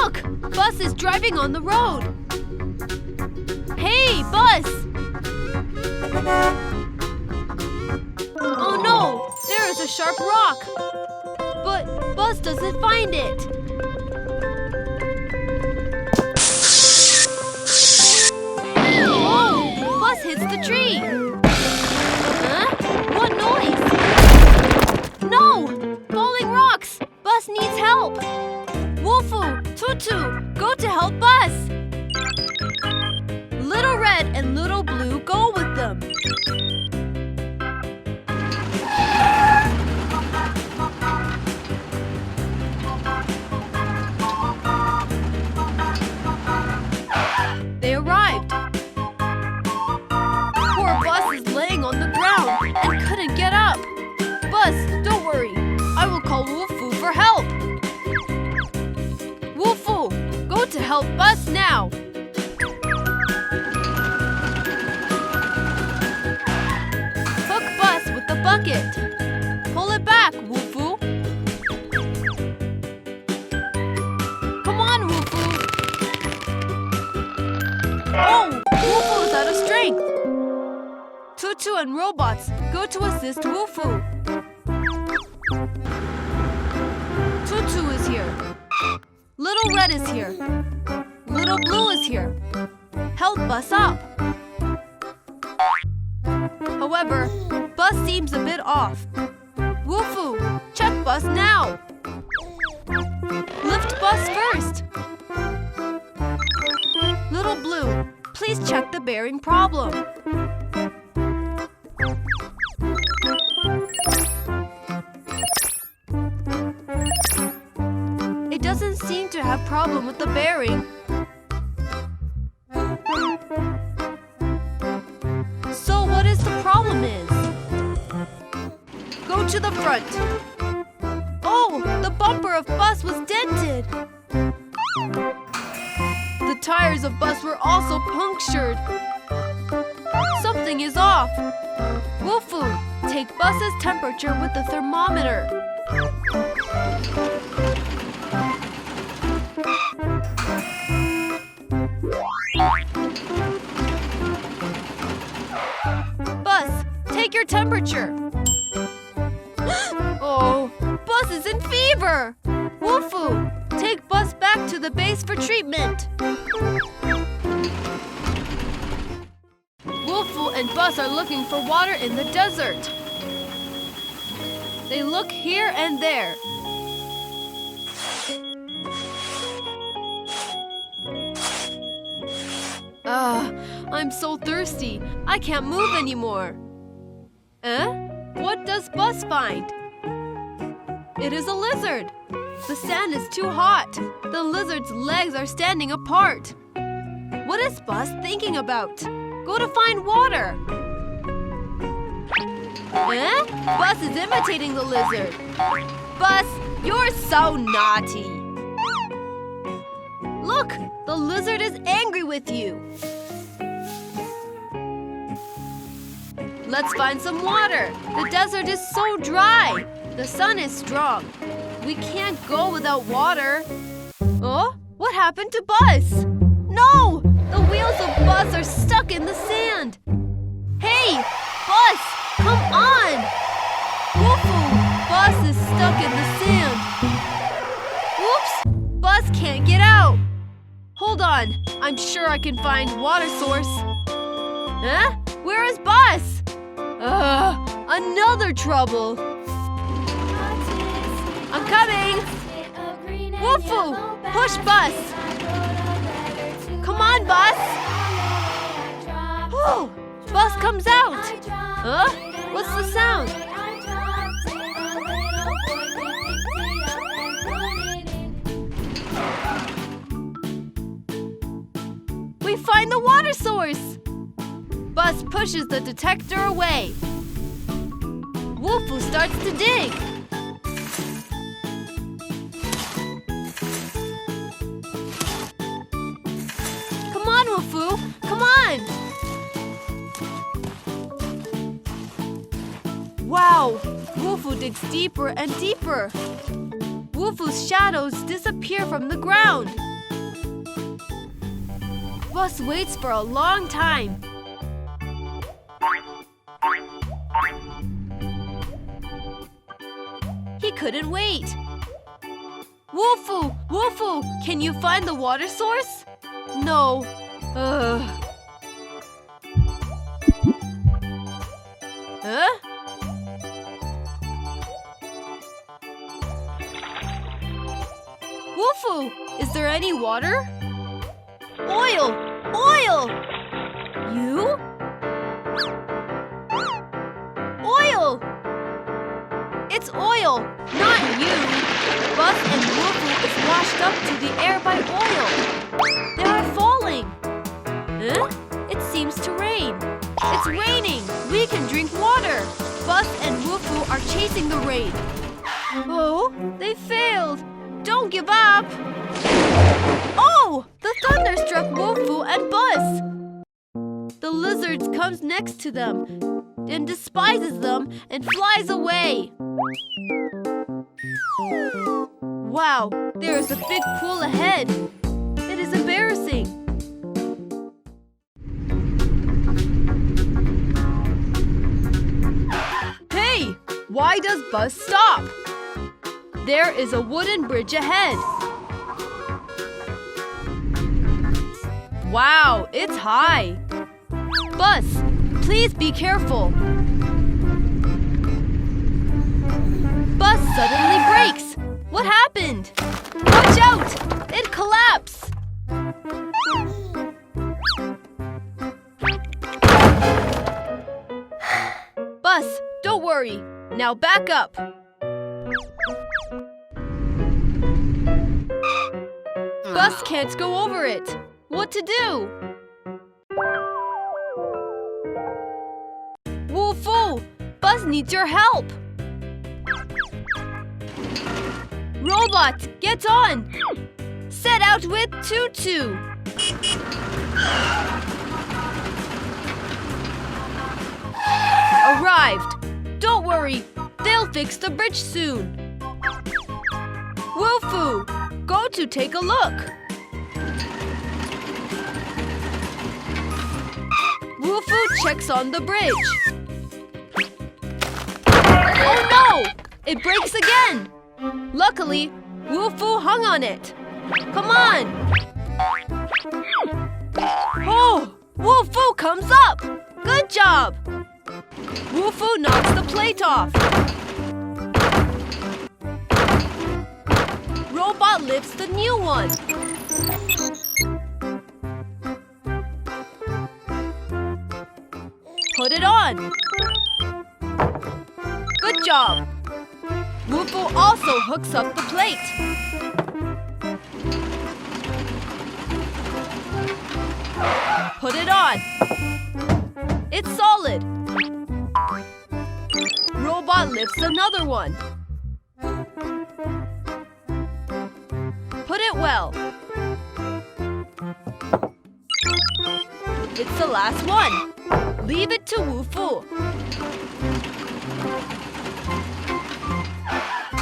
Look! Bus is driving on the road! Hey, Bus! Oh no! There is a sharp rock! But Bus doesn't find it! Oh! Bus hits the tree! Huh? What noise? No! Falling rocks! Bus needs help! Wolfoo! Tutu! Go to help Bus! Little Red and Little Blue go with them. They arrived. Poor Bus is laying on the ground and couldn't get up. Bus, don't worry. I will call Wolfoo for help. Wolfoo, go to help Bus now. Hook Bus with the bucket. Pull it back, Wolfoo. Come on, Wolfoo. Oh, Wolfoo is out of strength. Tutu and Robots go to assist Wolfoo. Tutu is here. Little Red is here. Little Blue is here. Help Bus up. However, Bus seems a bit off. Wolfoo, check Bus now. Lift Bus first. Little Blue, please check the bearing problem. It doesn't seem to have problem with the bearing. So what is the problem is? Go to the front. Oh, the bumper of Bus was dented. The tires of Bus were also punctured. Something is off. Wolfoo, take Bus's temperature with the thermometer. Bus, take your temperature. Oh, Bus is in fever. Wolfoo, take Bus back to the base for treatment. Wolfoo and Bus are looking for water in the desert. They look here and there. I'm so thirsty. I can't move anymore. What does Bus find? It is a lizard. The sand is too hot. The lizard's legs are standing apart. What is Bus thinking about? Go to find water. Bus is imitating the lizard. Bus, you're so naughty. Look, the lizard is angry with you. Let's find some water. The desert is so dry. The sun is strong. We can't go without water. Oh, what happened to Bus? No! The wheels of Bus are stuck in the sand. Hey, Bus, come on! Wolfoo, Bus is stuck in the sand. Oops, Bus can't get out. Hold on, I'm sure I can find water source. Where is Bus? Another trouble. I'm coming. Wolfoo, push Bus. Come on, Bus. Oh, Bus comes out. What's the sound? We find the water source. Bus pushes the detector away. Wolfoo starts to dig. Come on, Wolfoo! Come on! Wow! Wolfoo digs deeper and deeper. Wolfoo's shadows disappear from the ground. Bus waits for a long time. He couldn't wait. Wolfoo! Wolfoo! Can you find the water source? No. Ugh. Huh? Wolfoo! Is there any water? Oil! Oil! You? Oil! It's oil, not you! Bus and Wolfoo is washed up to the air by oil. They are falling. Huh? It seems to rain. It's raining! We can drink water! Bus and Wolfoo are chasing the rain. Oh, they failed! Don't give up! Oh! The thunder struck Wolfoo and Bus! The lizard comes next to them and despises them and flies away. Wow, there is a big pool ahead. It is embarrassing. Hey! Why does Buzz stop? There is a wooden bridge ahead. Wow, it's high. Buzz, please be careful. Bus suddenly breaks. What happened? Watch out! It collapsed. Bus, don't worry. Now back up. Bus can't go over it. What to do? Wolfoo! Buzz needs your help. Robot, get on! Set out with Tutu! Arrived! Don't worry, they'll fix the bridge soon. Wolfoo, go to take a look. Wolfoo checks on the bridge. Oh no! It breaks again! Luckily, Wolfoo hung on it. Come on! Oh! Wolfoo comes up! Good job! Wolfoo knocks the plate off. Robot lifts the new one. Put it on. Good job! Wolfoo also hooks up the plate. Put it on. It's solid. Robot lifts another one. Put it well. It's the last one. Leave it to Wolfoo.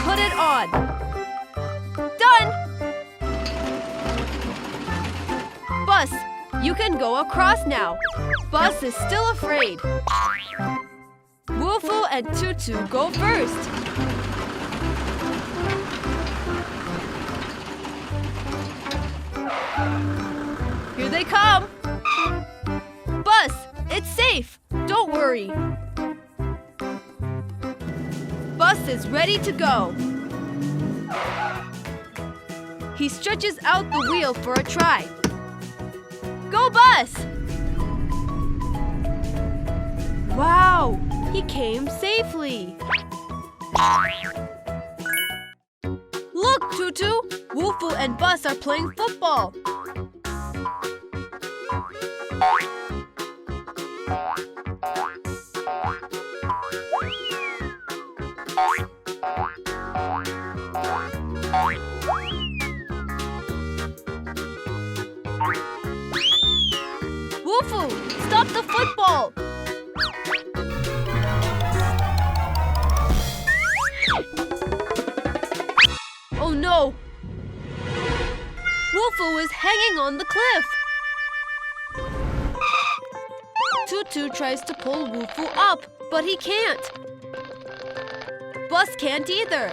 Put it on. Done! Bus, you can go across now. Bus is still afraid. Wolfoo and Tutu go first. Here they come. Bus, it's safe. Don't worry. Bus is ready to go. He stretches out the wheel for a try. Go, Bus! Wow, he came safely. Look, Tutu! Wolfoo and Bus are playing football. Wolfoo, stop the football! Oh no! Wolfoo is hanging on the cliff. Tutu tries to pull Wufu up, but he can't. Bus can't either.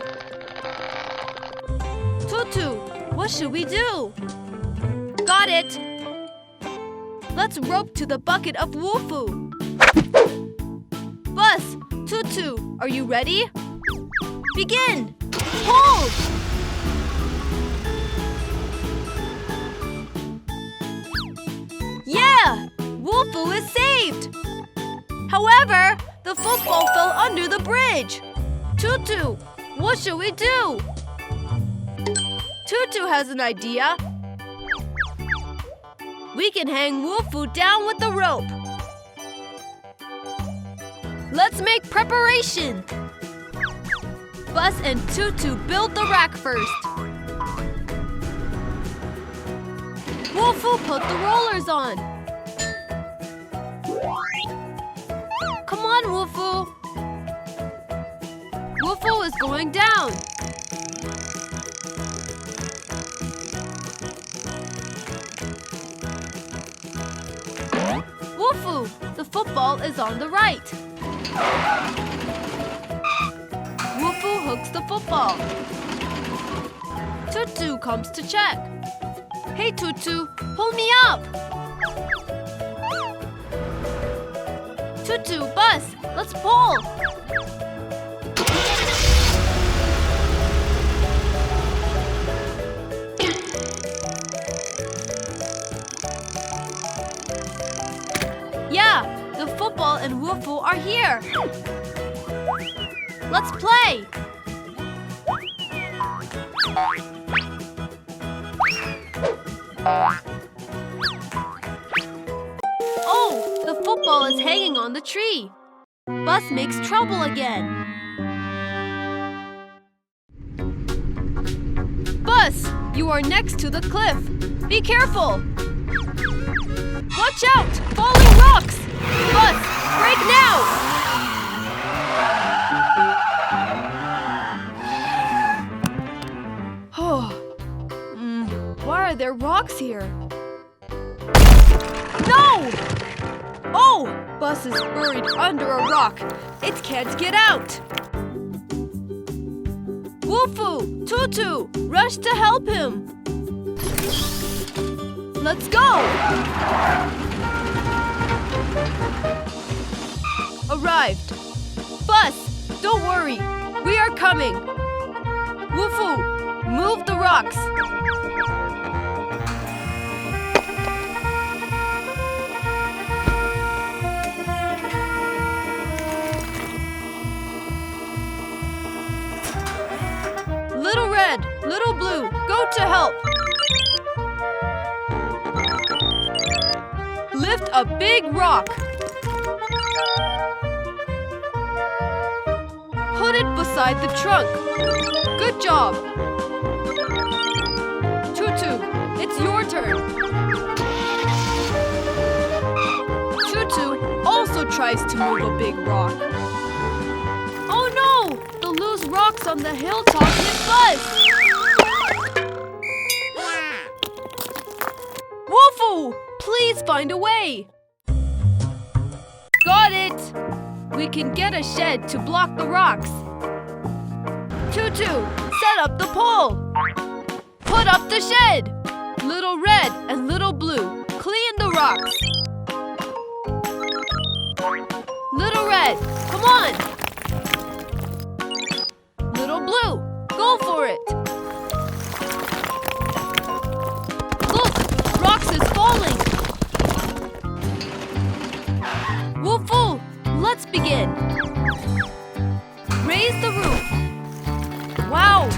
Tutu, what should we do? Got it! Let's rope to the bucket of Wufu. Bus, Tutu, are you ready? Begin! Pull! Yeah! Wufu is saved! However, the football fell under the bridge. Tutu, what should we do? Tutu has an idea. We can hang Wufu down with the rope. Let's make preparation. Bus and Tutu build the rack first. Wufu put the rollers on. Come on, Wufu. Wufu is going down. Wufu, the football is on the right. Wufu hooks the football. Tutu comes to check. Hey, Tutu, pull me up. Tutu, Bus, let's pull. Yeah, the football and Wufu are here. Let's play. Oh, the football is hanging on the tree. Bus makes trouble again. Bus, you are next to the cliff. Be careful. Watch out! Falling rocks! Bus, break now! Why are there rocks here? No! Oh! Bus is buried under a rock. It can't get out. Wufu! Tutu! Rush to help him! Let's go! Arrived. Bus, don't worry. We are coming. Wufu, move the rocks. Little Red, Little Blue, go to help. Lift a big rock. Put it beside the trunk. Good job. Tutu, it's your turn. Tutu also tries to move a big rock. Oh no! The loose rocks on the hilltop hit Bus. Wufu! Please find a way. Got it! We can get a shed to block the rocks. Tutu, set up the pole. Put up the shed. Little Red and Little Blue, clean the rocks. Little Red, come on. Little Blue, go for it. Look, rocks is falling. Wufu, let's begin. Raise the roof. Wow,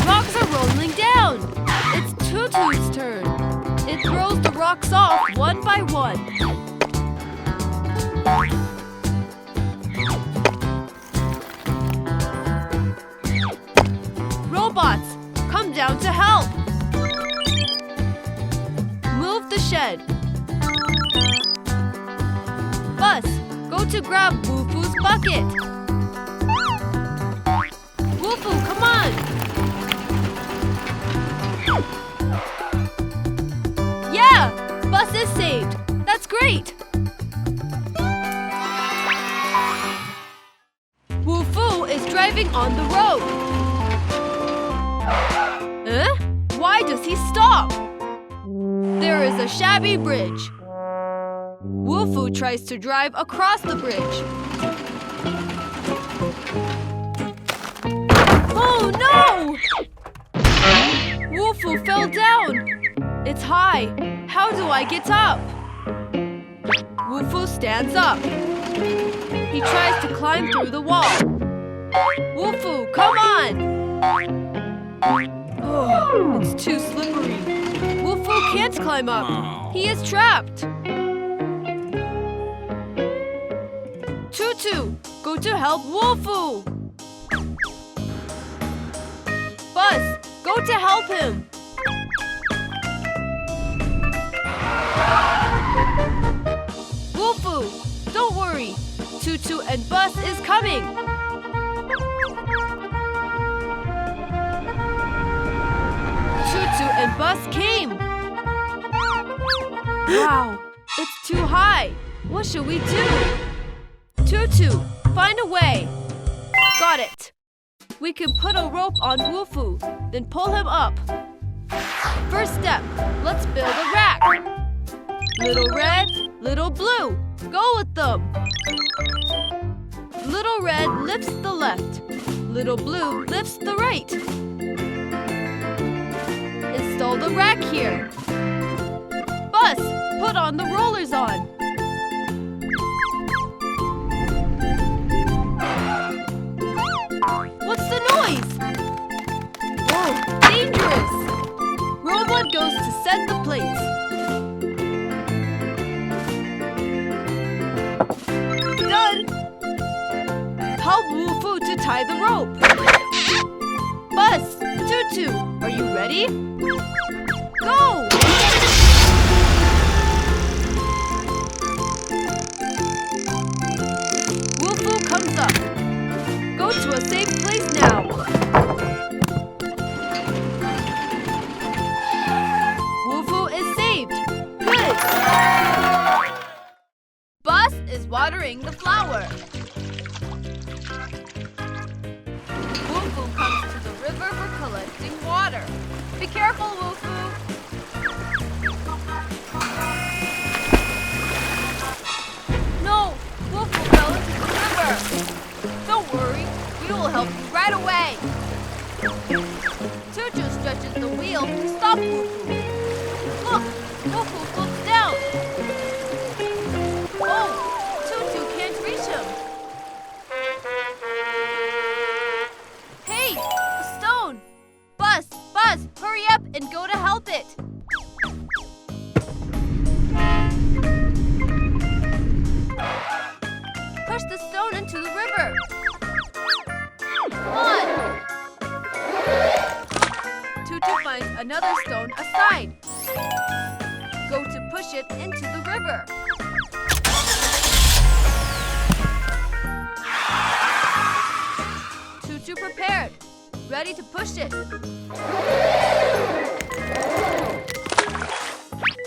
rocks are rolling down. It's Tutu's turn. It throws the rocks off one by one. Robots, come down to help. Move the shed. Bus, go to grab Wufu's bucket. Wufu, come on. Yeah, Bus is saved. That's great. driving on the road. Why does he stop? There is a shabby bridge. Wolfoo tries to drive across the bridge. Oh no! Wolfoo fell down. It's high. How do I get up? Wolfoo stands up. He tries to climb through the wall. Wolfoo, come on! Oh, it's too slippery. Wolfoo can't climb up. He is trapped. Tutu, go to help Wolfoo. Buzz, go to help him. Wolfoo, don't worry. Tutu and Buzz is coming. Tutu and Buzz came. Wow, it's too high. What should we do? Tutu, find a way. Got it. We can put a rope on Wolfoo, then pull him up. First step, let's build a rack. Little red, little blue. Go with them. Little red lifts the left. Little blue lifts the right. Install the rack here. Buzz, put on the rollers on. What's the noise? Oh, dangerous! Robot goes to set the plates. Done! Help Wolfoo to tie the rope. Buzz, Tutu, are you ready? Go! Wolfoo comes up. Go to a safe place now. Wolfoo is saved. Good. Buzz is watering the flower. Wolfoo comes to the river for collecting water. Be careful, Wolfoo. No, Wolfoo fell into the river. Don't worry, we will help you right away. Tutu stretches the wheel to stop Wolfoo. Look, Wolfoo floats down. Oh, Tutu can't reach him. Hey, a stone. Buzz, hurry up and go to help it. Push the stone into the river. Come on! Tutu finds another stone aside. Go to push it into the river. Tutu prepared, ready to push it.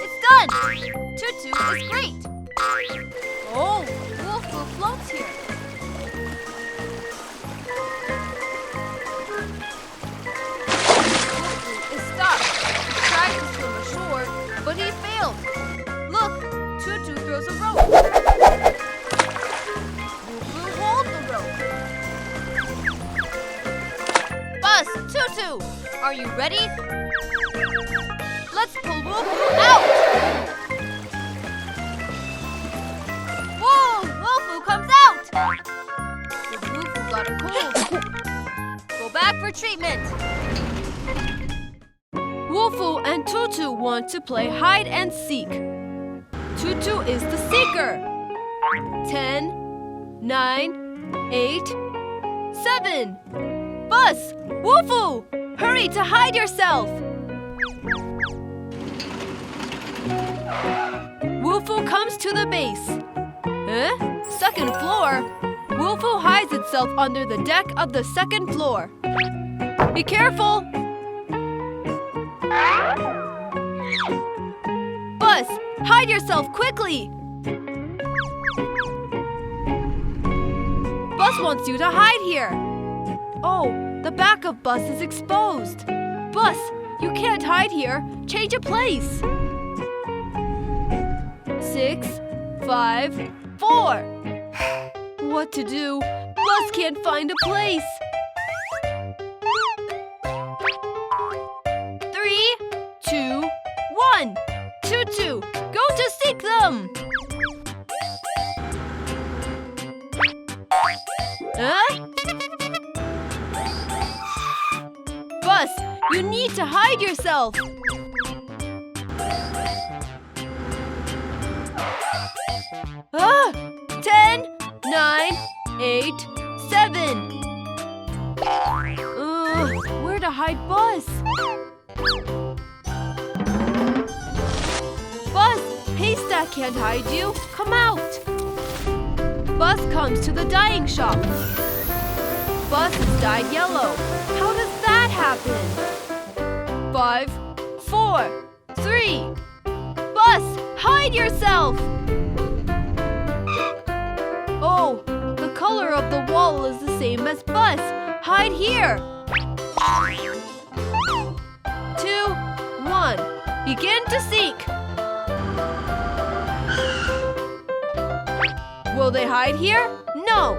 It's done! Tutu is great! Oh, Wolfoo floats here. Wolfoo is stopped. He tried to swim ashore, but he failed. Look, Tutu throws a rope. Wolfoo holds the rope. Buzz, Tutu, are you ready? Let's pull Wolfoo out! Wolfoo comes out! The Wolfoo got a cold. Go back for treatment. Wolfoo and Tutu want to play hide and seek. Tutu is the seeker. 10, 9, 8, 7. Buzz! Wolfoo! Hurry to hide yourself! Wolfoo comes to the base. Second floor? Wolfoo hides itself under the deck of the second floor. Be careful! Buzz, hide yourself quickly! Buzz wants you to hide here. Oh, the back of Bus is exposed. Bus, you can't hide here. Change a place. 6, 5, 4. What to do? Bus can't find a place. 3, 2, 1. Tutu, go to seek them. Huh? Bus, you need to hide yourself. Ah! 10, 9, 8, 7. Where to hide Bus? Bus, Haystack can't hide you. Come out. Bus comes to the dyeing shop. Bus is dyed yellow. How does that happen? 5, 4, 3. Bus, hide yourself! Oh, the color of the wall is the same as Bus. Hide here. 2, 1. Begin to seek. Will they hide here? No.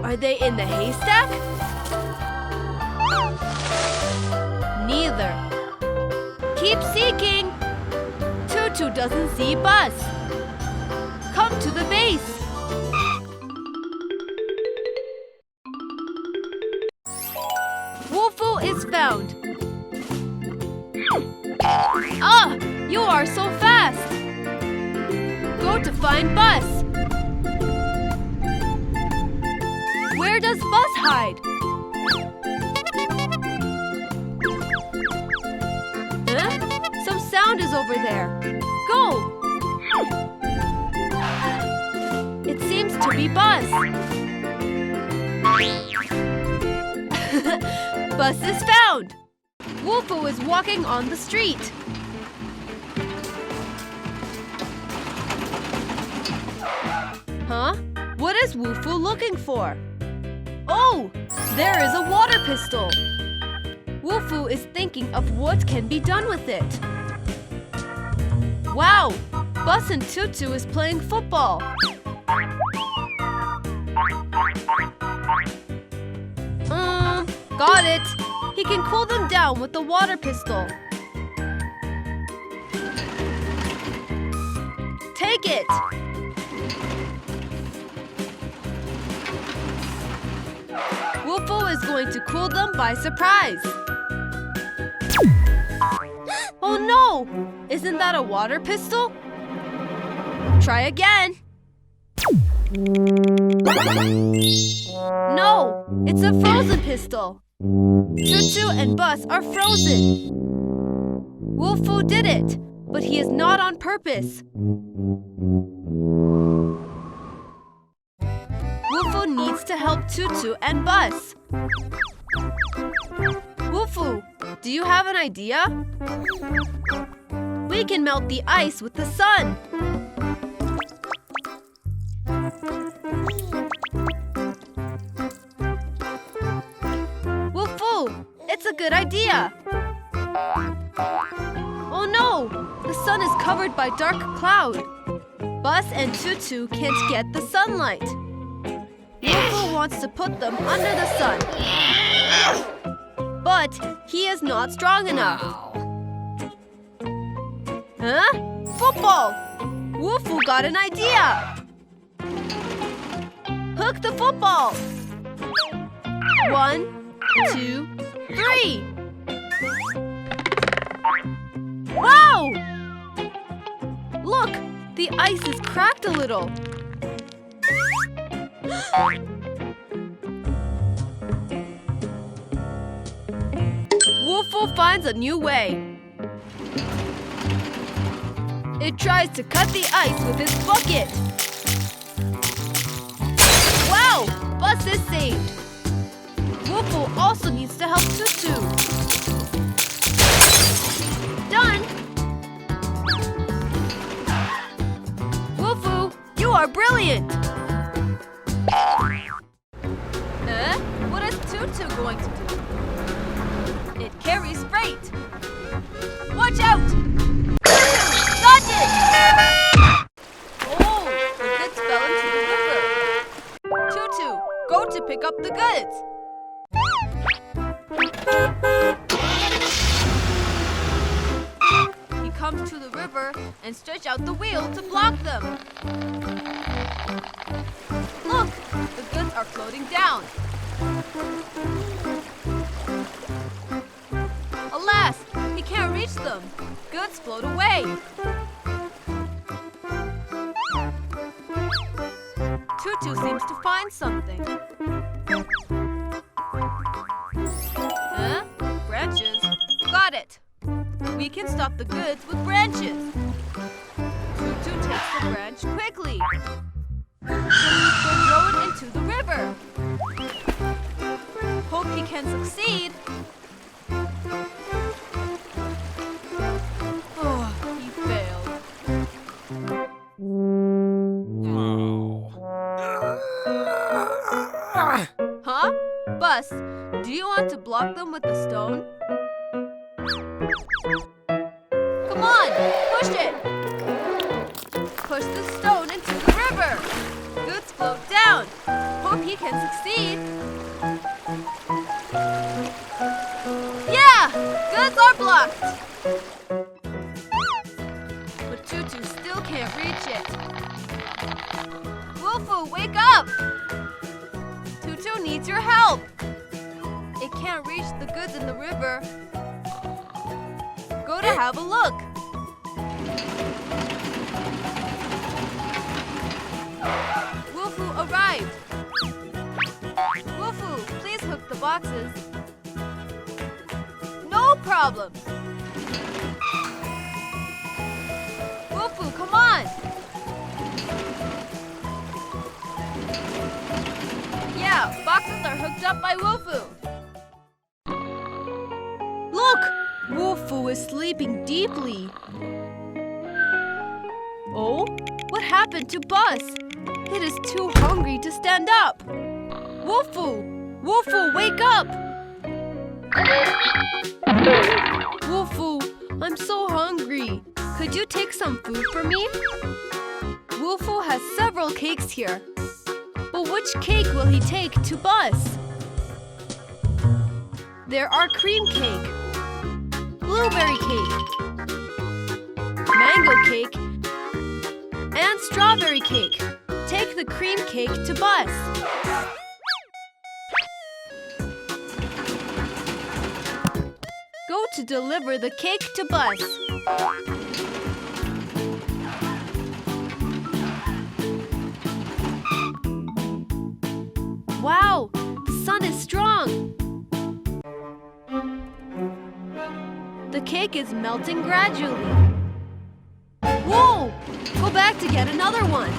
Are they in the haystack? Neither. Keep seeking. Tutu doesn't see Bus. Come to the base. Wolfoo is found. Ah, you are so fast. Go to find Bus. Where does Bus hide? Huh? Some sound is over there. Go! It seems to be Bus. Bus is found. Wolfoo is walking on the street. Huh? What is Wolfoo looking for? Oh, there is a water pistol. Wolfoo is thinking of what can be done with it. Wow, Bus and Tutu is playing football. Got it. He can cool them down with the water pistol. Take it. Wolfoo is going to cool them by surprise. Oh no! Isn't that a water pistol? Try again. No! It's a frozen pistol. Tutu and Bus are frozen. Wolfoo did it, but he is not on purpose. Wolfoo needs to help Tutu and Bus. Wolfoo, do you have an idea? We can melt the ice with the sun. Wolfoo, it's a good idea. Oh no, the sun is covered by dark cloud. Bus and Tutu can't get the sunlight. Wolfoo wants to put them under the sun. But he is not strong enough. Huh? Football! Wolfoo got an idea! Hook the football! 1, 2, 3! Wow! Look! The ice is cracked a little. Wolfoo finds a new way. It tries to cut the ice with its bucket. Wow! Bus is saved. Wolfoo also needs to help Tutu. Done! Wolfoo, you are brilliant! Watch out! Dodge it! Oh, the goods fell into the river. Tutu, go to pick up the goods. He comes to the river and stretch out the wheel to block them. Look, the goods are floating down. Alas, he can't reach them. Goods float away. Tutu seems to find something. Huh? Branches? Got it. We can stop the goods with branches. Tutu takes the branch quickly. Throw it into the river. Hope he can succeed. Oh, he failed. Huh? Bus, do you want to block them with the stone? Come on, push it! Push the stone into the river. Goods float down. Hope he can succeed. Yeah! Goods are blocked! But Tutu still can't reach it. Wolfoo, wake up! Tutu needs your help. It can't reach the goods in the river. Go to have a look. Wolfoo arrived. Wolfoo, please hook the boxes. No problem. Wolfoo, come on. Yeah, boxes are hooked up by Wolfoo. Look! Wolfoo is sleeping deeply. Oh? What happened to Bus? It is too hungry to stand up. Wolfoo! Wolfoo, wake up! Wolfoo, I'm so hungry. Could you take some food for me? Wolfoo has several cakes here. But which cake will he take to Bus? There are cream cake, blueberry cake, mango cake, and strawberry cake. Take the cream cake to Bus. Go to deliver the cake to Bus. Wow, the sun is strong. The cake is melting gradually. Whoa! Go back to get another one.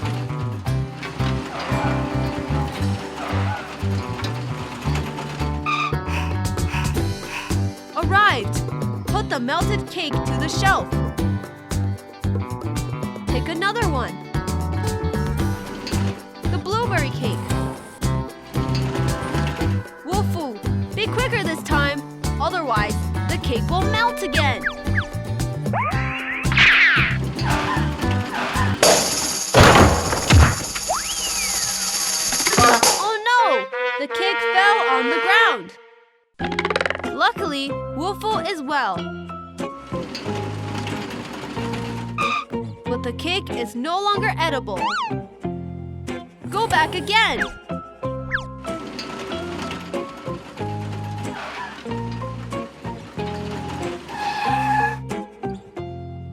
Arrived! Put the melted cake to the shelf. Take another one. The blueberry cake. Wolfoo, be quicker this time. Otherwise, the cake will melt again. Oh no! The cake fell on the ground. Luckily, Wolfoo is well. But the cake is no longer edible. Go back again.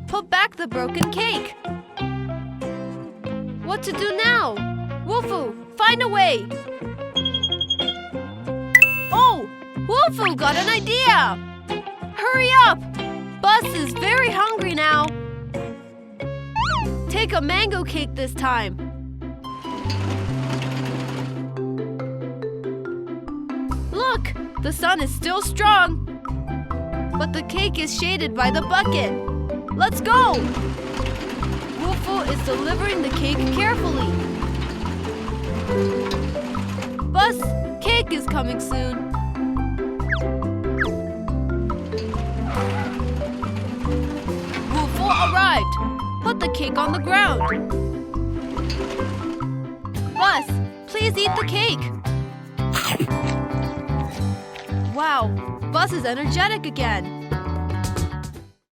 Put back the broken cake. What to do now? Wolfoo, find a way. Oh, Wolfoo got an idea. Hurry up. Bus is very hungry now. Take a mango cake this time. Look, the sun is still strong. But the cake is shaded by the bucket. Let's go! Wolfoo is delivering the cake carefully. Bus, cake is coming soon. Put the cake on the ground. Buzz, please eat the cake. Wow, Buzz is energetic again.